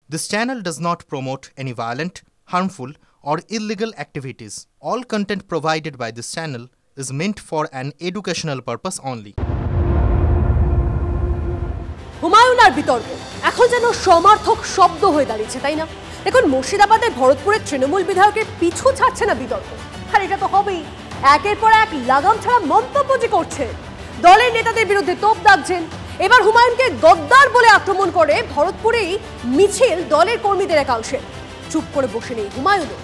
This channel does not promote any violent, harmful, or illegal activities. All content provided by this channel is meant for an educational purpose only. Humayun আর বিতর্ক এখন যেন সমার্থক শব্দ হয়ে দাঁড়িয়েছে, তাই না? দেখুন, মুর্শিদাবাদের ভরতপুরের তৃণমূল বিধায়কের পিছু ছাড়ছে না বিতর্ক। আর এটা তো হবেই। একের পর এক লাগাম ছাড়া মন্তব্য যে করছে, দলের নেতাদের বিরুদ্ধে তোপ দাগছেন। এবার হুমায়ুনকে গদ্দার বলে আক্রমণ করে ভরতপুরেই মিছিল দলের কর্মীদের একাংশে। চুপ করে বসে নেই হুমায়ুনও।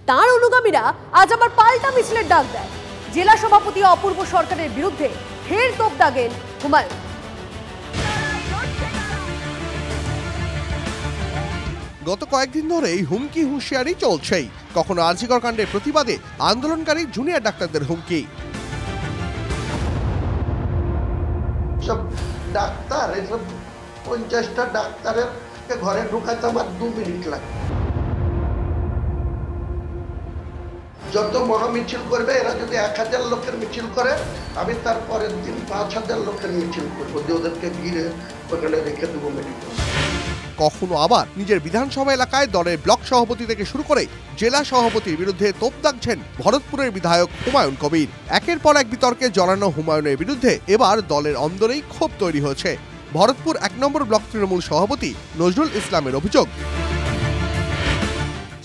তাঁর অনুগামীরা আজ আবার পাল্টা মিছিলের ডাক দেয়। জেলা সভাপতি অপূর্ব সরকারের বিরুদ্ধে ফের তোপ দাগেন হুমায়ুন। গত কয়েকদিন ধরেই হুমকি হুঁশিয়ারি চলছেই। কখনো আরজিকর কাণ্ডের প্রতিবাদে আন্দোলনকারী জুনিয়র ডাক্তারদের হুমকি। সব ডাক্তার, এসব 50টা ডাক্তারের ঘরে ঢুকাতে আমার 2 মিনিট লাগে। যত মহামিছিল করবে, এরা যদি 1000 লোকের মিছিল করে, আমি তার পরের দিন 5000 লোকের মিছিল করবো, যে ওদেরকে ঘিরে ওখানে রেখে দেবো মেডিকেল। কখনো আবার নিজের বিধানসভা এলাকায় দলের ব্লক সভাপতি থেকে শুরু করে জেলা সভাপতির বিরুদ্ধে তোপ দাগছেন ভরতপুরের বিধায়ক হুমায়ুন কবির। একের পর এক বিতর্কে জড়ানো হুমায়ুনের বিরুদ্ধে এবার দলের অন্দরেই ক্ষোভ তৈরি হয়েছে। ভরতপুর 1 নম্বর ব্লক তৃণমূল সভাপতি নজরুল ইসলামের অভিযোগ,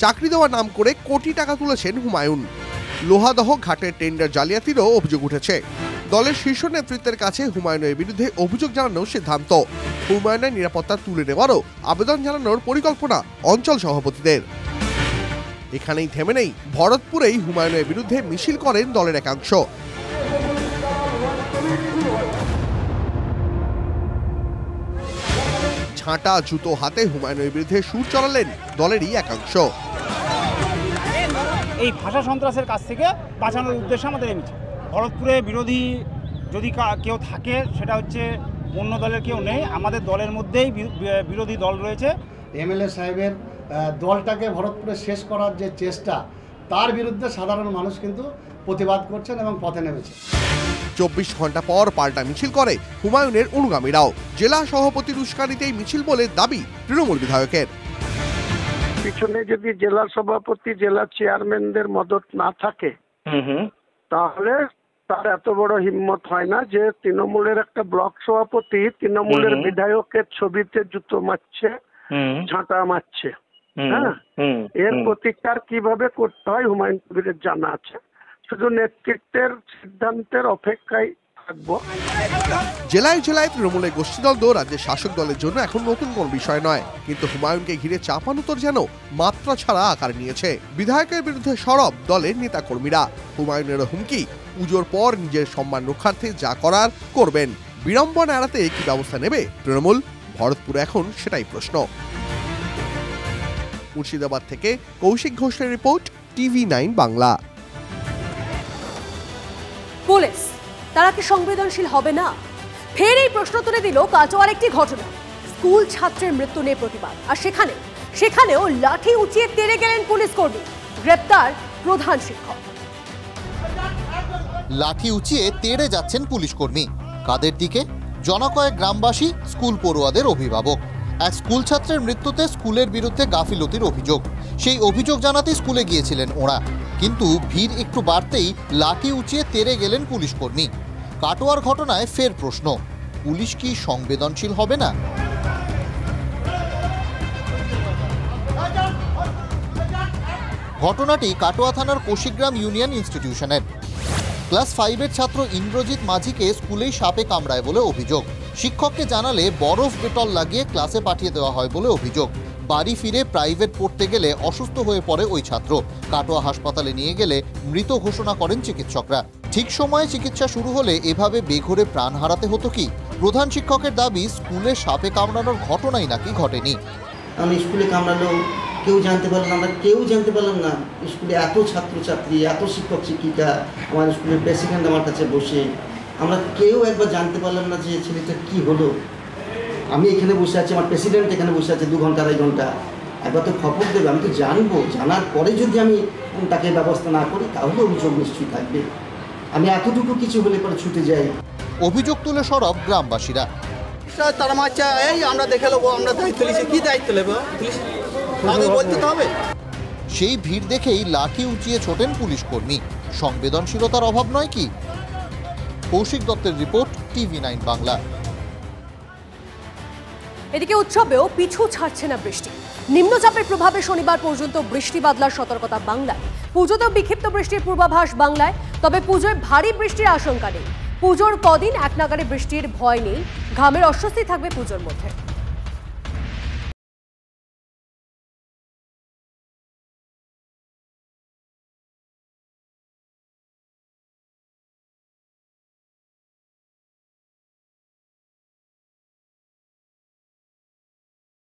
চাকরি দেওয়ার নাম করে কোটি টাকা তুলেছেন হুমায়ুন। লোহাদহ ঘাটের টেন্ডার জালিয়াতিরও অভিযোগ উঠেছে। দলের শীর্ষ নেতৃত্বের কাছে হুমায়ুনের বিরুদ্ধে অভিযোগ জানানোর সিদ্ধান্ত। হুমায়ুনের নিরাপত্তা তুলে নেওয়ারও আবেদন জানানোর পরিকল্পনা অঞ্চল সভাপতিদের। এখানেই থেমে নেই, ভরতপুরেই হুমায়ুনের বিরুদ্ধে মিছিল করেন দলের একাংশ। ঝাঁটা জুতো হাতে হুমায়ুনের বিরুদ্ধে সুর চড়ালেন দলেরই একাংশ। এই ভাষা সন্ত্রাসের কাছ থেকে বাঁচানোর উদ্দেশ্যে আমাদের এই মিছিল। ভরতপুরে বিরোধী যদি কেউ থাকে, সেটা হচ্ছে অন্য দলের কেউ নেই, আমাদের দলের মধ্যেই বিরোধী দল রয়েছে। এমএলএ সাহেবের দলটাকে ভরতপুরে শেষ করার যে চেষ্টা, তার বিরুদ্ধে সাধারণ মানুষ কিন্তু প্রতিবাদ করছেন এবং পথে নেমেছে। 24 ঘন্টা পর পাল্টা মিছিল করে হুমায়ুনের অনুগামীরাও। জেলা সভাপতির উস্কানিতেই মিছিল বলে দাবি তৃণমূল বিধায়কের। পিছনে যদি জেলা সভাপতি, জেলা চেয়ারম্যানদের মদত না থাকে, তাহলে তার এত বড় হিম্মত হয় না যে তৃণমূলের একটা ব্লক সভাপতি তৃণমূলের বিধায়কের ছবিতে জুতো মারছে, ঝাঁটা মারছে। হ্যাঁ, এর প্রতিকার কিভাবে করতে হয় হুমায়ুন কবিরের জানা আছে। শুধু নেতৃত্বের সিদ্ধান্তের অপেক্ষায় থাকবো। জেলায় জেলায় তৃণমূলের গোষ্ঠীদ্বন্দ্ব রাজ্যের শাসক দলের জন্য এখন নতুন কোন বিষয় নয়, কিন্তু হুমায়ুনকে ঘিরে চাপানুতর যেন মাত্রা ছাড়া আকার নিয়েছে। বিধায়কের বিরুদ্ধে সরব দলের নেতাকর্মীরা। হুমায়ুনের হুমকি, পুজোর পর নিজের সম্মান রক্ষার্থে যা করার করবেন। বিড়ম্বনা এড়াতে কি ব্যবস্থা নেবে তৃণমূল? ভরতপুরে এখন সেটাই প্রশ্ন। মুর্শিদাবাদ থেকে কৌশিক ঘোষের রিপোর্ট, TV9 বাংলা। পুলিশ তারা কি সংবেদনশীল হবে না? ফের এই প্রশ্ন তুলে দিল কাটোয়ার একটি ঘটনা। স্কুল ছাত্রের মৃত্যু নিয়ে প্রতিবাদ, আর সেখানেও লাঠি উঁচিয়ে তেড়ে গেলেন পুলিশ কর্মী। গ্রেপ্তার প্রধান শিক্ষক। লাঠি উঁচিয়ে তেড়ে যাচ্ছেন পুলিশ কর্মী। কাদের দিকে? জনকয়েক গ্রামবাসী, স্কুল পড়ুয়াদের অভিভাবক। এক স্কুল ছাত্রের মৃত্যুতে স্কুলের বিরুদ্ধে গাফিলতির অভিযোগ। সেই অভিযোগ জানাতে স্কুলে গিয়েছিলেন ওরা, কিন্তু ভিড় একটু বাড়তেই লাঠি উঁচিয়ে তেড়ে গেলেন পুলিশ কর্মী। কাটোয়ার ঘটনায় ফের প্রশ্ন, পুলিশ কি সংবেদনশীল হবে না? ঘটনাটি কাটোয়া থানার কোশিগ্রাম ইউনিয়ন ইনস্টিটিউশনের। ক্লাস 5-এর ছাত্র ইন্দ্রজিৎ মাঝিকে স্কুলেই সাপে কামড়ায় বলে অভিযোগ। শিক্ষককে জানালে বরফ ডেটল লাগিয়ে ক্লাসে পাঠিয়ে দেওয়া হয় বলে অভিযোগ। বাড়ি ফিরে প্রাইভেট পড়তে গেলে অসুস্থ হয়ে পড়ে ওই ছাত্র। কাটোয়া হাসপাতালে নিয়ে গেলে মৃত ঘোষণা করেন চিকিৎসকরা। ঠিক সময়ে চিকিৎসা শুরু হলে এভাবে বেঘোরে প্রাণ হারাতে হতো কি? প্রধান শিক্ষকের দাবি, স্কুলে সাপে কামড়ানোর ঘটনাই নাকি ঘটেনি। আমি স্কুলে কামড়ালেও কেউ জানতে পারলাম, আমরা কেউ জানতে পারলাম না। স্কুলে এত ছাত্রছাত্রী, এত শিক্ষক শিক্ষিকা, আমার স্কুলের প্রেসিডেন্ট আমার কাছে বসে, আমরা কেউ একবার জানতে পারলাম না যে ছেলেটা কি হলো। আমি এখানে বসে আছি, আমার প্রেসিডেন্ট এখানে বসে আছে 2 ঘন্টা 2.5 ঘন্টা। একবার তো খবর দেবে, আমি তো জানবো। জানার পরে যদি আমি তাকে ব্যবস্থা না করি, তাহলে অভিযোগ নিশ্চয়ই থাকবে। আমি এতটুকু কিছু হলে পরে ছুটে যাই। অভিযোগ তুলে সরব গ্রামবাসীরা। তারা মারছে, এই আমরা দেখে নেবো, আমরা দায়িত্ব নিচ্ছি। কি দায়িত্ব নেবো? পুলিশ আমাদের বলতে তো হবে। সেই ভিড় দেখেই লাঠি উঁচিয়ে ছোটেন পুলিশ কর্মী। সংবেদনশীলতার অভাব নয় কি? কৌশিক দত্তের রিপোর্ট, TV9 বাংলা। এদিকে উৎসবেও পিছু ছাড়ছে না বৃষ্টি। নিম্নচাপের প্রভাবে শনিবার পর্যন্ত বৃষ্টি বাদলার সতর্কতা বাংলায়। পুজোতেও বিক্ষিপ্ত বৃষ্টির পূর্বাভাস বাংলায়, তবে পুজোয় ভারী বৃষ্টির আশঙ্কা নেই। পুজোর কদিন এক নাগাড়ে বৃষ্টির ভয় নেই, ঘামের অস্বস্তি থাকবে পুজোর মধ্যে।